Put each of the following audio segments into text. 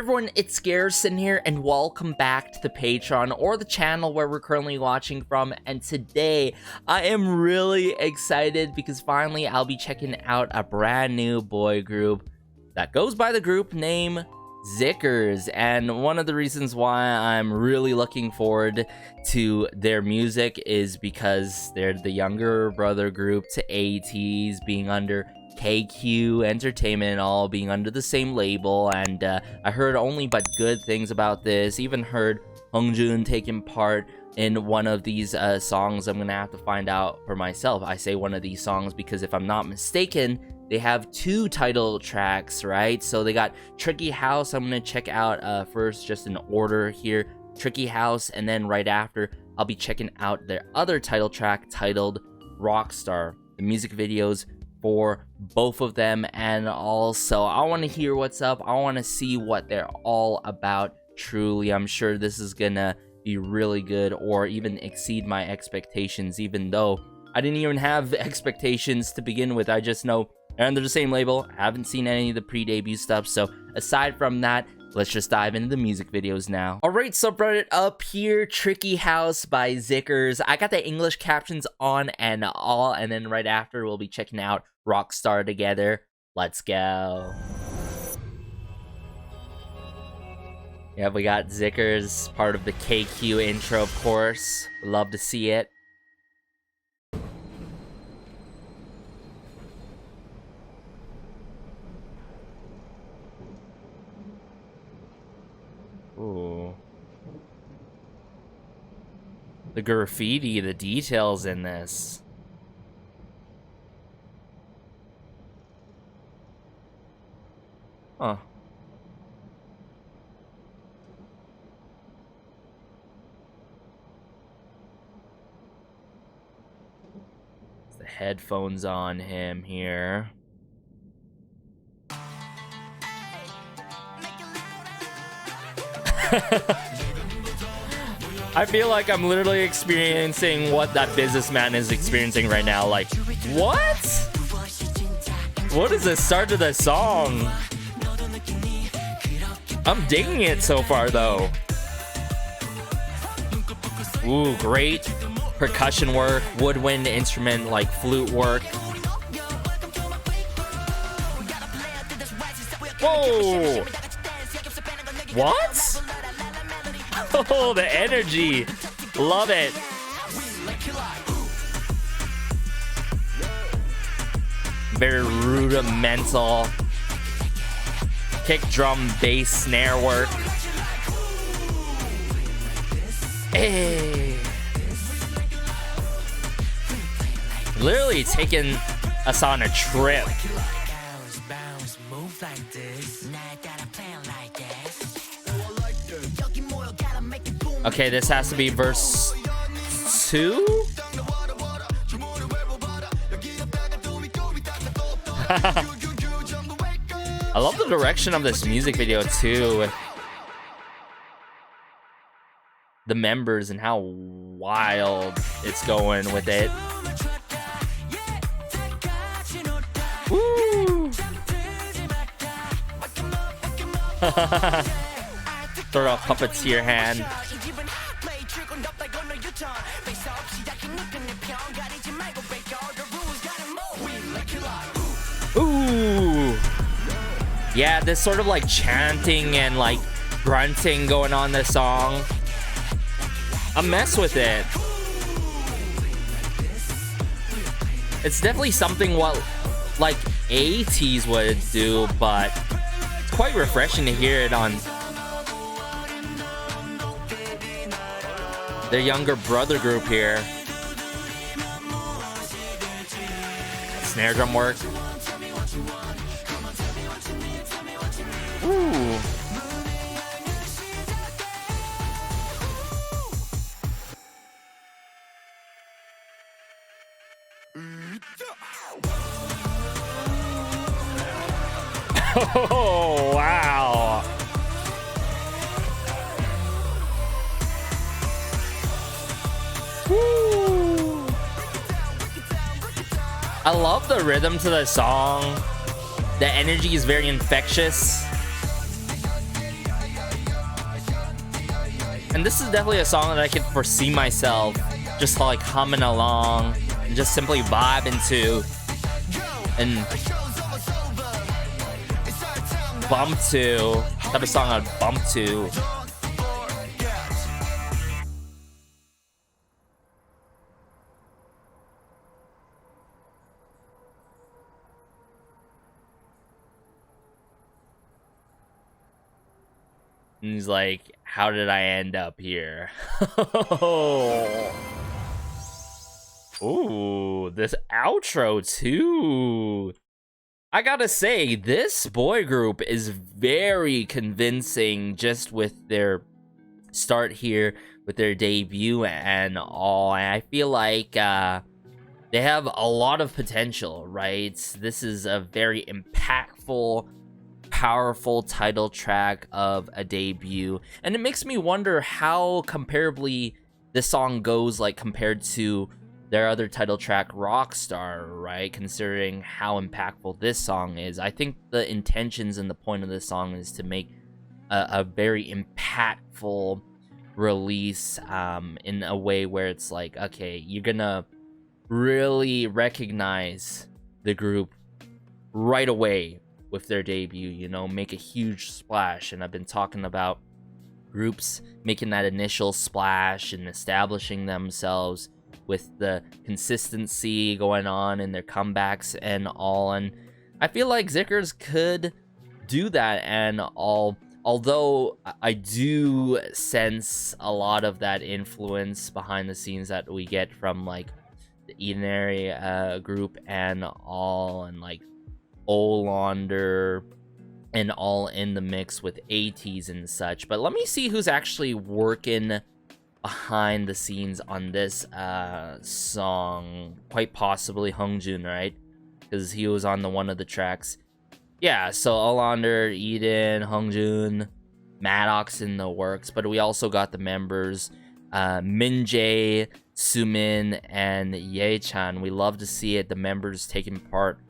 everyone, it's Garrison here, and welcome back to the Patreon, or the channel where we're currently watching from. And today, I am really excited because finally I'll be checking out a brand new boy group that goes by the group name xikers. And one of the reasons why I'm really looking forward to their music is because they're the younger brother group to ATEEZ, being under KQ Entertainment and all, being under the same label. And I heard only but good things about this. Even heard Hongjoon taking part in one of these songs. I'm gonna have to find out for myself. I say one of these songs because if I'm not mistaken, they have two title tracks, right? So they got Tricky House. I'm gonna check out first, just in order here, Tricky House, and then right after I'll be checking out their other title track titled Rockstar. The music videos for both of them, and also I want to hear what's up. I want to see what they're all about. Truly, I'm sure this is gonna be really good, or even exceed my expectations, even though I didn't even have expectations to begin with. I just know they're under the same label. I haven't seen any of the pre-debut stuff, so aside from that, let's just dive into the music videos now. Alright, so brought it up here, Tricky House by xikers. I got the English captions on and all, and then right after we'll be checking out Rockstar together. Let's go. Yeah, we got xikers, part of the KQ intro, of course. Love to see it. Ooh. The graffiti, the details in this. Huh. The headphones on him here. I feel like I'm literally experiencing what that businessman is experiencing right now. Like, what? What is the start of the song? I'm digging it so far, though. Ooh, great percussion work, woodwind instrument, like flute work. Whoa! What? Oh, the energy. Love it. Very rudimental kick, drum, bass, snare work. Hey. Literally taking us on a trip. Okay, this has to be verse 2? I love the direction of this music video too, with the members and how wild it's going with it. Woo! Throw a puppeteer hand. Ooh. Yeah, this sort of like chanting and like grunting going on this song. I mess with it. It's definitely something what like ATEEZ would do, but it's quite refreshing to hear it on their younger brother group here. Snare drum work. Ooh. Oh, wow. Woo. I love the rhythm to the song. The energy is very infectious. And this is definitely a song that I could foresee myself just like humming along and just simply vibing to and bump to. Type of song I'd bump to. And he's like, how did I end up here? Ooh, this outro too. I gotta say, this boy group is very convincing just with their start here, with their debut and all. And I feel like they have a lot of potential, right? This is a very impactful, powerful title track of a debut. And it makes me wonder how comparably this song goes, like, compared to their other title track, Rockstar, right? Considering how impactful this song is. I think the intentions and the point of this song is to make a very impactful release in a way where it's like, okay, you're gonna really recognize the group right away with their debut, you know, make a huge splash. And I've been talking about groups making that initial splash and establishing themselves with the consistency going on in their comebacks and all. And I feel like xikers could do that and all. Although I do sense a lot of that influence behind the scenes that we get from like the Edenary group and all, and like Olander and all in the mix with ATs and such. But let me see who's actually working behind the scenes on this song. Quite possibly Hongjun, right? Because he was on one of the tracks. Yeah, so Olander, Eden, Hongjun, Maddox in the works. But we also got the members Minjae, Sumin, and Ye-chan. We love to see it. The members taking part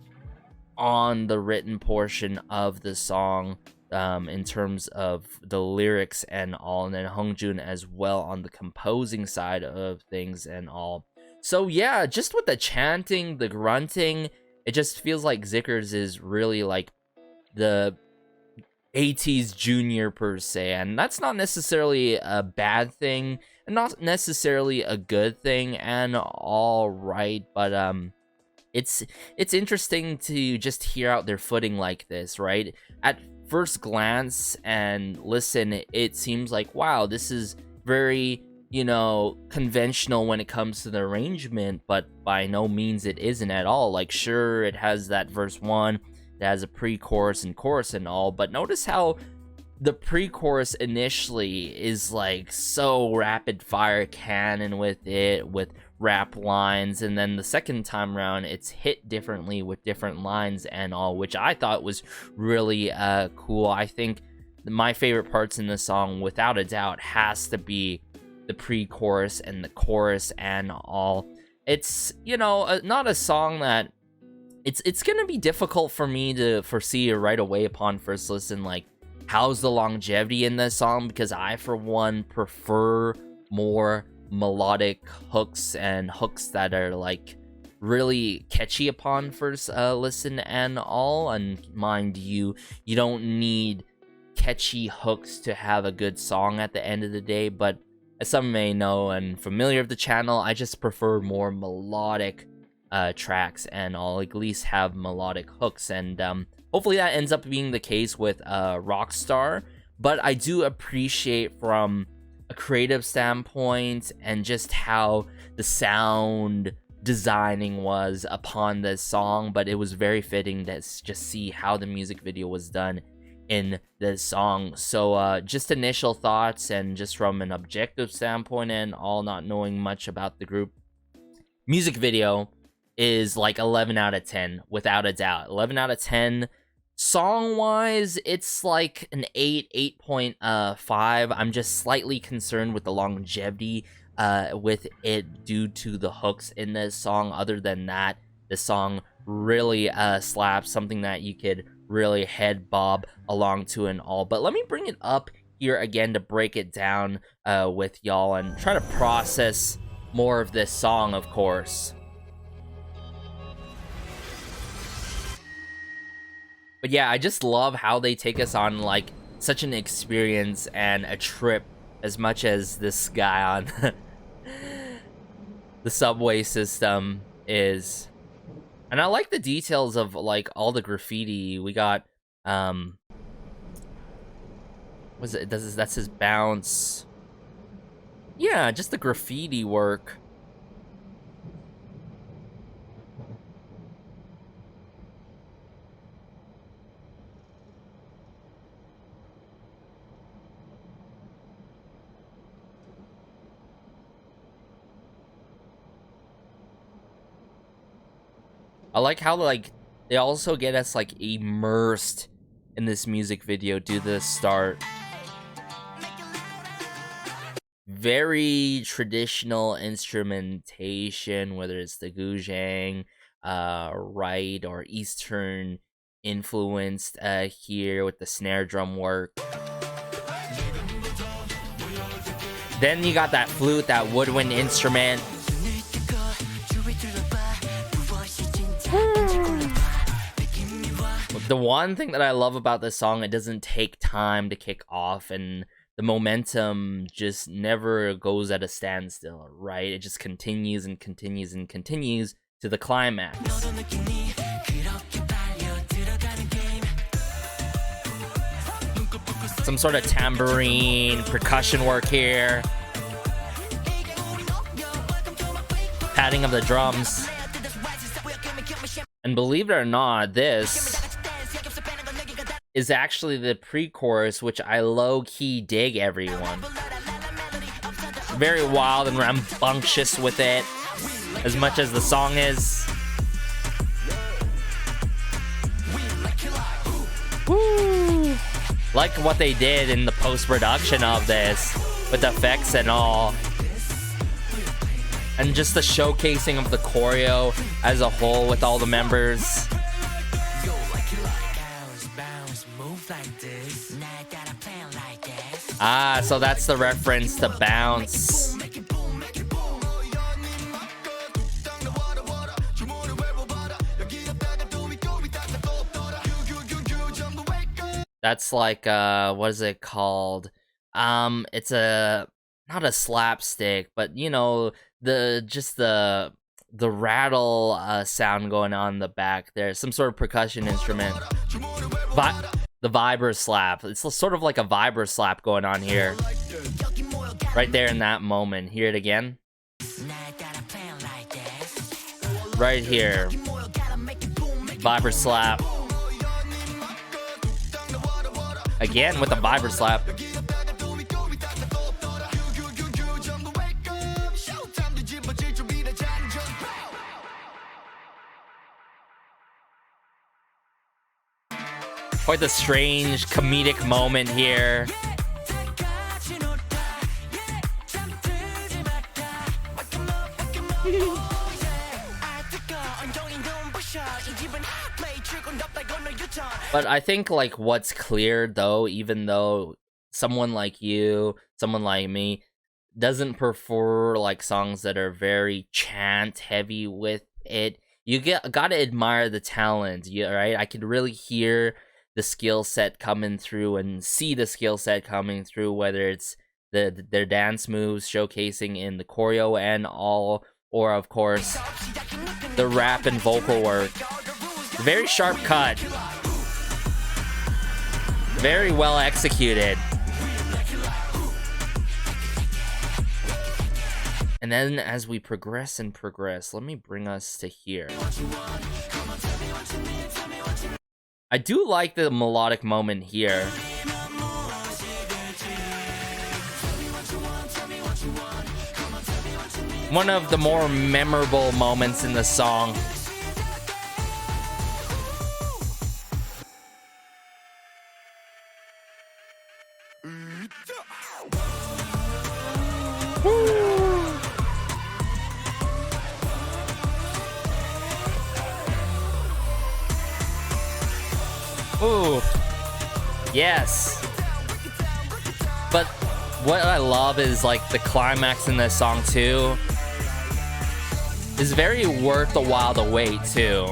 on the written portion of the song in terms of the lyrics and all, and then Hongjun as well on the composing side of things and all. So yeah, just with the chanting, the grunting, it just feels like xikers is really like the AT's junior per se, and that's not necessarily a bad thing and not necessarily a good thing and all, right? But it's interesting to just hear out their footing like this, right? At first glance and listen, it seems like, wow, this is very, you know, conventional when it comes to the arrangement, but by no means it isn't at all. Like, sure, it has that verse 1, it has a pre-chorus and chorus and all, but notice how the pre-chorus initially is like so rapid fire cannon with it, with rap lines, and then the second time around it's hit differently with different lines and all, which I thought was really cool. I think my favorite parts in the song, without a doubt, has to be the pre-chorus and the chorus and all. It's, you know, not a song that it's gonna be difficult for me to foresee right away upon first listen, like, how's the longevity in this song, because I, for one, prefer more melodic hooks and hooks that are like really catchy upon first listen and all. And mind you, you don't need catchy hooks to have a good song at the end of the day, but as some may know and familiar of the channel, I just prefer more melodic tracks and all, like, at least have melodic hooks. And hopefully that ends up being the case with Rockstar. But I do appreciate from a creative standpoint and just how the sound designing was upon this song, but it was very fitting to just see how the music video was done in this song. So just initial thoughts, and just from an objective standpoint and all, not knowing much about the group, music video is like 11 out of 10 without a doubt. 11 out of 10. Song wise, it's like an 8.5. I'm just slightly concerned with the longevity with it due to the hooks in this song. Other than that, the song really slaps, something that you could really head bob along to and all. But let me bring it up here again to break it down with y'all and try to process more of this song, of course. But yeah, I just love how they take us on like such an experience and a trip, as much as this guy on the subway system is. And I like the details of like all the graffiti. We got was it that's his bounce. Yeah, just the graffiti work. I like how like they also get us like immersed in this music video due to the start. Very traditional instrumentation, whether it's the guzheng, right, or Eastern influenced here with the snare drum work. Then you got that flute, that woodwind instrument. The one thing that I love about this song, it doesn't take time to kick off, and the momentum just never goes at a standstill, right? It just continues and continues and continues to the climax. Some sort of tambourine, percussion work here. Patting of the drums. And believe it or not, this is actually the pre-chorus, which I low-key dig, everyone. Very wild and rambunctious with it, as much as the song is. Woo! Like what they did in the post-production of this, with the effects and all. And just the showcasing of the choreo as a whole with all the members. Ah, so that's the reference to Bounce. That's like what is it called? It's a not a slapstick, but you know, the rattle sound going on in the back there. Some sort of percussion instrument. The vibra slap. It's sort of like a vibra slap going on here. Right there in that moment. Hear it again. Right here. Vibra slap. Again with a vibra slap. Quite the strange comedic moment here. But I think like what's clear though, even though someone like you, someone like me, doesn't prefer like songs that are very chant heavy with it, you gotta admire the talent, right? I could really hear the skill set coming through and see the skill set coming through, whether it's their dance moves showcasing in the choreo and all, or of course the rap and vocal work. Very sharp cut, very well executed. And then as we progress and progress, let me bring us to here. I do like the melodic moment here. One of the more memorable moments in the song. Ooh. Yes. What I love is like the climax in this song too is very worth the while to wait too,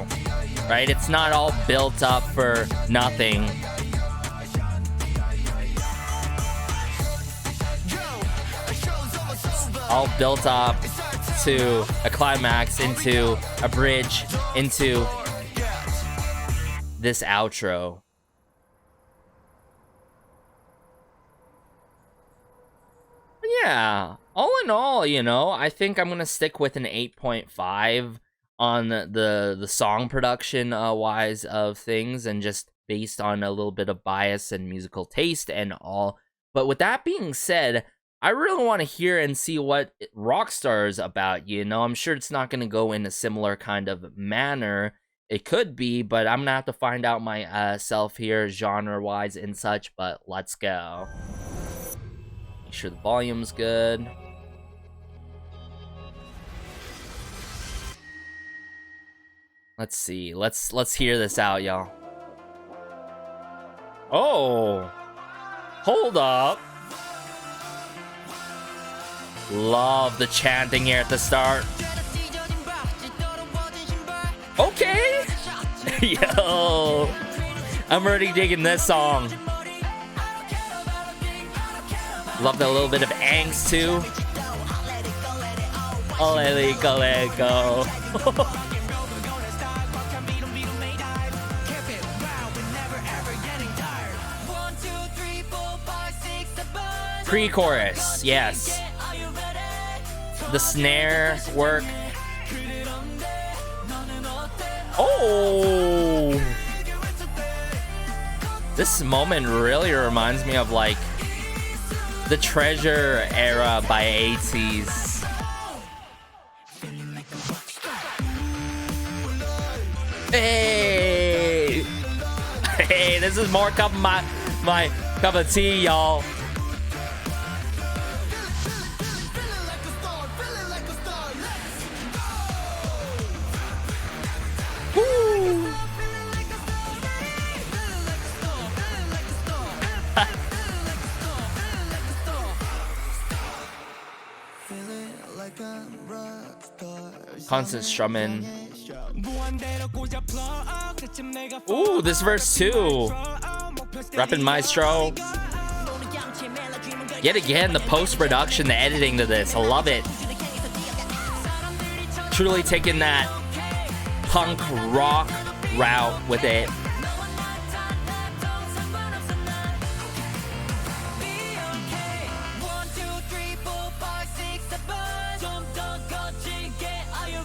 right? It's not all built up for nothing. All built up to a climax, into a bridge, into this outro. Yeah, all in all, you know, I think I'm gonna stick with an 8.5 on the song production wise of things, and just based on a little bit of bias and musical taste and all. But with that being said, I really want to hear and see what Rockstar is about, you know. I'm sure it's not going to go in a similar kind of manner. It could be, but I'm going to have to find out myself here, genre-wise and such, but let's go. Make sure the volume's good. Let's see. Let's hear this out, y'all. Oh. Hold up. Love the chanting here at the start. Okay. Yo. I'm already digging this song. Love that little bit of angst too. Oh, let go. Pre-chorus, yes. The snare work. Oh! This moment really reminds me of like the Treasure era by ATEEZ. Hey! Hey, this is more cup of my cup of tea, y'all. Constant strumming. Ooh, this verse too. Rapping Maestro. Yet again, the post-production, the editing to this. I love it. Truly taking that punk rock route with it.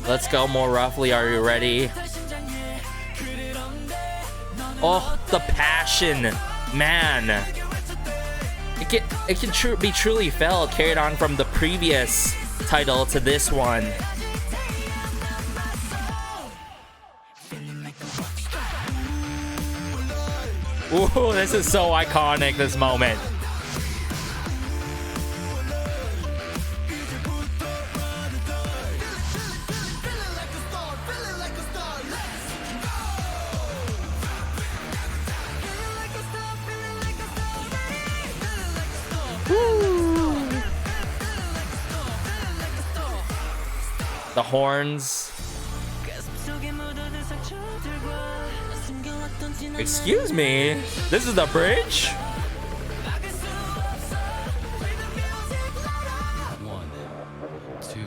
Let's go more roughly. Are you ready? Oh, the passion, man. It can be truly felt, carried on from the previous title to this one. Ooh, this is so iconic, this moment. The horns. Excuse me, this is the bridge? One, two.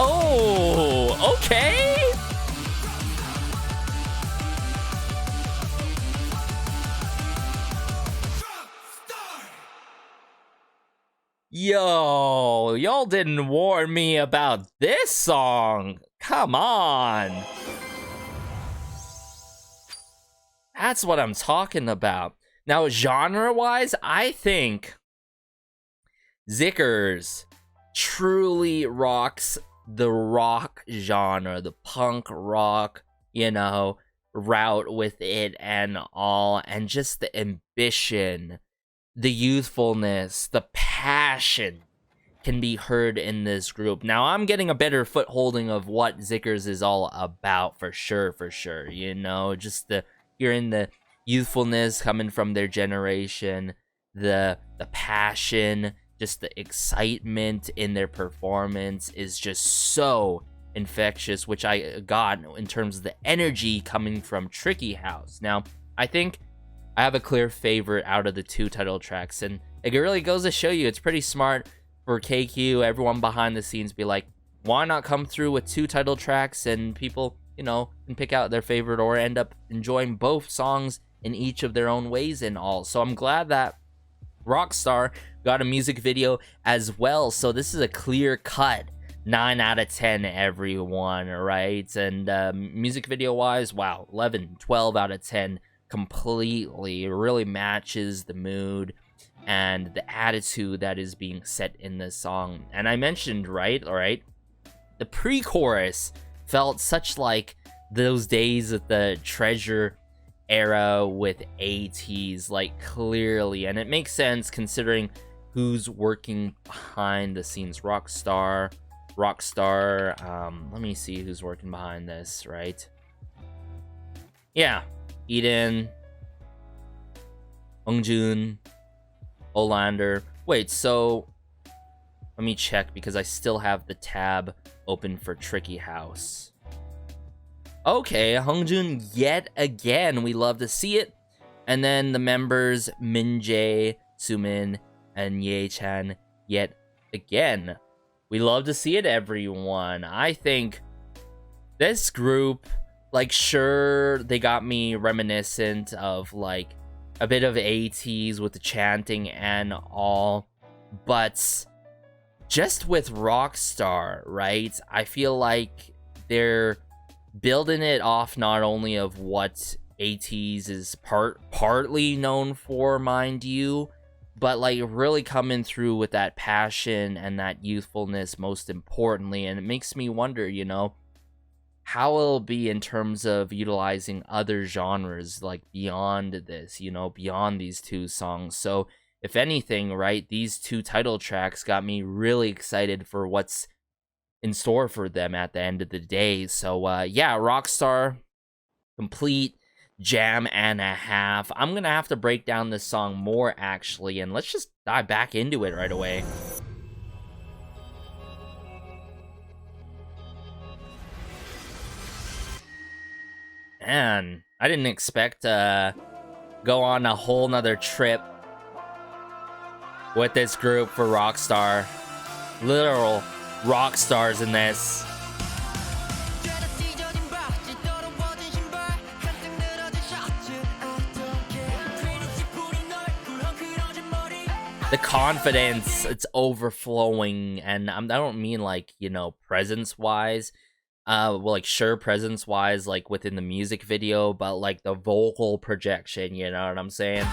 Oh, okay. Yo, y'all didn't warn me about this song. Come on. That's what I'm talking about. Now, genre-wise, I think xikers truly rocks the rock genre, the punk rock, you know, route with it and all, and just the ambition, the youthfulness, the passion can be heard in this group. Now, I'm getting a better footholding of what xikers is all about, for sure, you know, just the hearing the youthfulness coming from their generation, the passion, just the excitement in their performance is just so infectious, which I got in terms of the energy coming from Tricky House. Now, I think I have a clear favorite out of the 2 title tracks, and it really goes to show you it's pretty smart for KQ, everyone behind the scenes, be like, why not come through with 2 title tracks, and people, you know, can pick out their favorite or end up enjoying both songs in each of their own ways and all. So I'm glad that Rockstar got a music video as well. So this is a clear cut 9 out of 10, everyone, right? And music video wise, wow, 11, 12 out of 10 completely. It really matches the mood and the attitude that is being set in this song. And I mentioned, right, all right, the pre-chorus felt such like those days of the Treasure era with ATs, like, clearly, and it makes sense considering who's working behind the scenes. Rockstar, let me see who's working behind this, right? Yeah, Eden, Hongjun, Olander. Wait, so let me check because I still have the tab open for Tricky House. Okay, Hongjun yet again. We love to see it. And then the members Minjae, Sumin, and Ye-chan yet again. We love to see it, everyone. I think this group, like, sure, they got me reminiscent of, like, a bit of ATs with the chanting and all, but just with Rockstar, right? I feel like they're building it off not only of what ATs is partly known for, mind you, but like really coming through with that passion and that youthfulness most importantly. And it makes me wonder, you know, how it'll be in terms of utilizing other genres like beyond this, you know, beyond these 2 songs. So if anything, right, these 2 title tracks got me really excited for what's in store for them at the end of the day. So yeah, Rockstar, complete jam and a half. I'm gonna have to break down this song more actually, and let's just dive back into it right away. Man, I didn't expect to go on a whole nother trip with this group for Rockstar. Literal rock stars in this. The confidence, it's overflowing, and I don't mean like, you know, presence wise, well, like, sure, presence wise, like within the music video, but like the vocal projection, you know what I'm saying?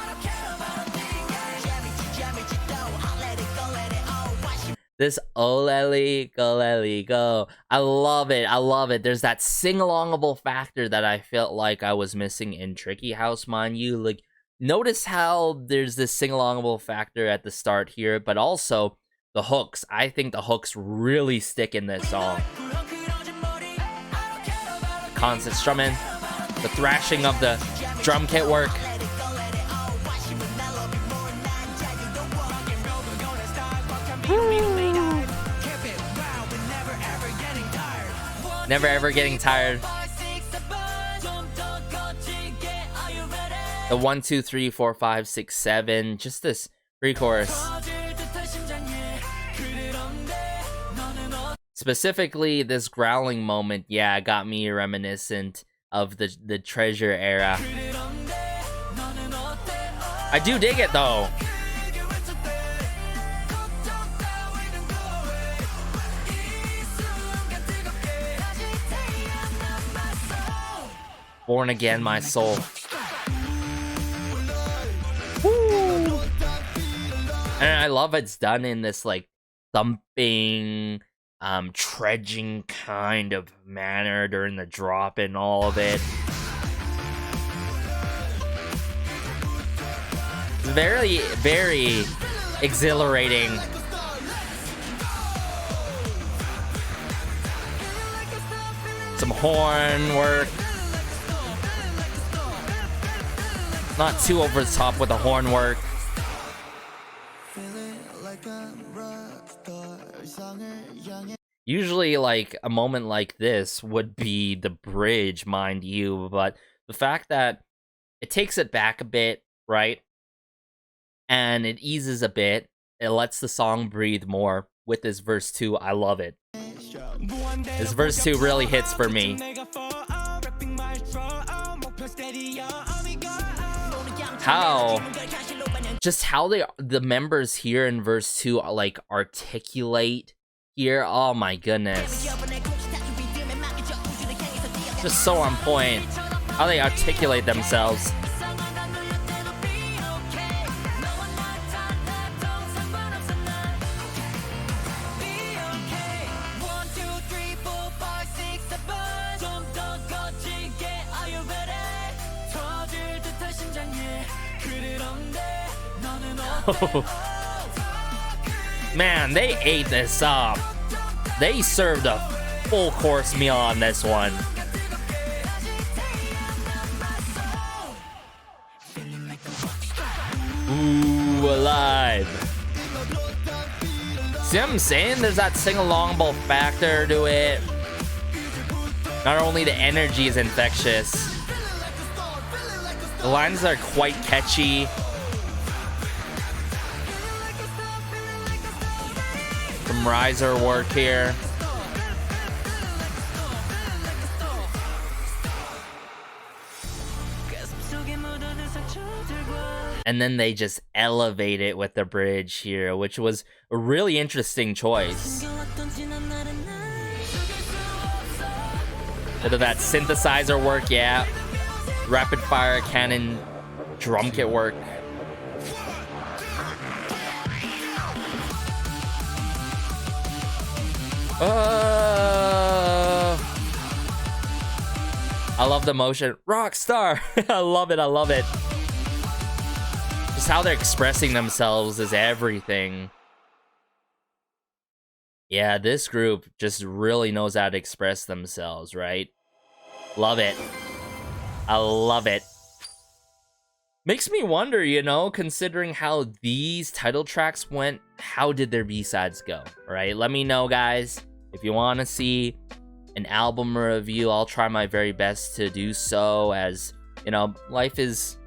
This Oleli, Goleli, Go. I love it. I love it. There's that sing-alongable factor that I felt like I was missing in Tricky House, mind you. Like, notice how there's this sing-alongable factor at the start here, but also the hooks. I think the hooks really stick in this song. Constant strumming, the thrashing of the drum kit work. Never ever getting tired. The 1, 2, 3, 4, 5, 6, 7. Just this pre-chorus. Specifically, this growling moment, yeah, got me reminiscent of the Treasure era. I do dig it though. Born again, my soul. Woo. And I love it's done in this like thumping, trudging kind of manner during the drop and all of it. It's very, very exhilarating. Some horn work. Not too over the top with the horn work. Usually, like, a moment like this would be the bridge, mind you, but the fact that it takes it back a bit, right? And it eases a bit. It lets the song breathe more with this verse 2. I love it. This verse 2 really hits for me. How the members here in verse 2 are, like, articulate here. Oh my goodness. Just so on point. How they articulate themselves. Man, they ate this up. They served a full course meal on this one. Ooh, alive. See what I'm saying? There's that sing-along ball factor to it. Not only the energy is infectious, the lines are quite catchy. Some riser work here. And then they just elevate it with the bridge here, which was a really interesting choice. Bit of that synthesizer work, yeah. Rapid fire cannon drum kit work. I love the motion. Rockstar! I love it, I love it. Just how they're expressing themselves is everything. Yeah, this group just really knows how to express themselves, right? Love it. I love it. Makes me wonder, you know, considering how these title tracks went, how did their B-sides go, right? Let me know, guys. If you want to see an album review, I'll try my very best to do so, as, you know, life is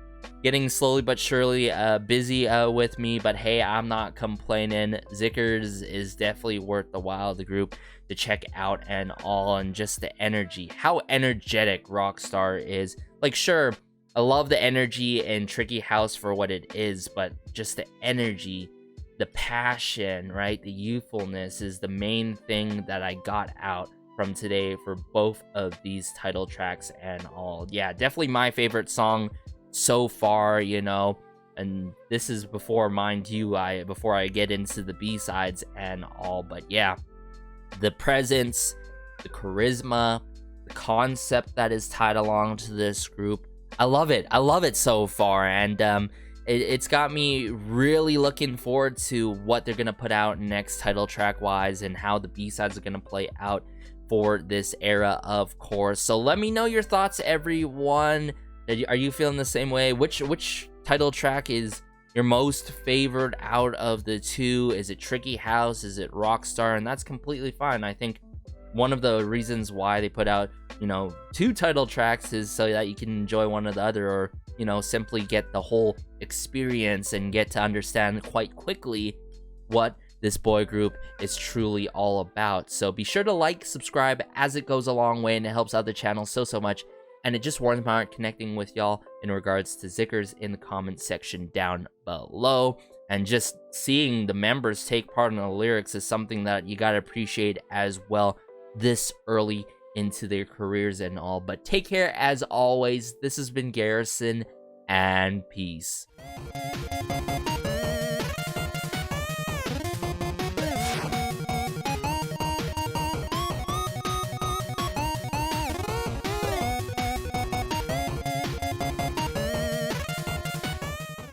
getting slowly but surely busy with me, but hey, I'm not complaining. xikers is definitely worth the while, the group to check out and all, and just the energy, how energetic Rockstar is. Like, sure, I love the energy in Tricky House for what it is, but just the energy, the passion, right? The youthfulness is the main thing that I got out from today for both of these title tracks and all. Yeah, definitely my favorite song so far, you know, and this is before, mind you, before I get into the B-sides and all. But yeah, the presence, the charisma, the concept that is tied along to this group, I love it. I love it so far, and it's got me really looking forward to what they're gonna put out next title track wise, and how the B-sides are gonna play out for this era, of course. So let me know your thoughts, everyone. Are you feeling the same way? Which title track is your most favored out of the two? Is it Tricky House? Is it Rockstar? And that's completely fine. I think one of the reasons why they put out, you know, two title tracks is so that you can enjoy one or the other, or, you know, simply get the whole experience and get to understand quite quickly what this boy group is truly all about. So be sure to like, subscribe, as it goes a long way and it helps out the channel so much. And it just warms my heart connecting with y'all in regards to xikers in the comment section down below. And just seeing the members take part in the lyrics is something that you gotta appreciate as well this early into their careers and all. But take care as always. This has been Garrison, and peace.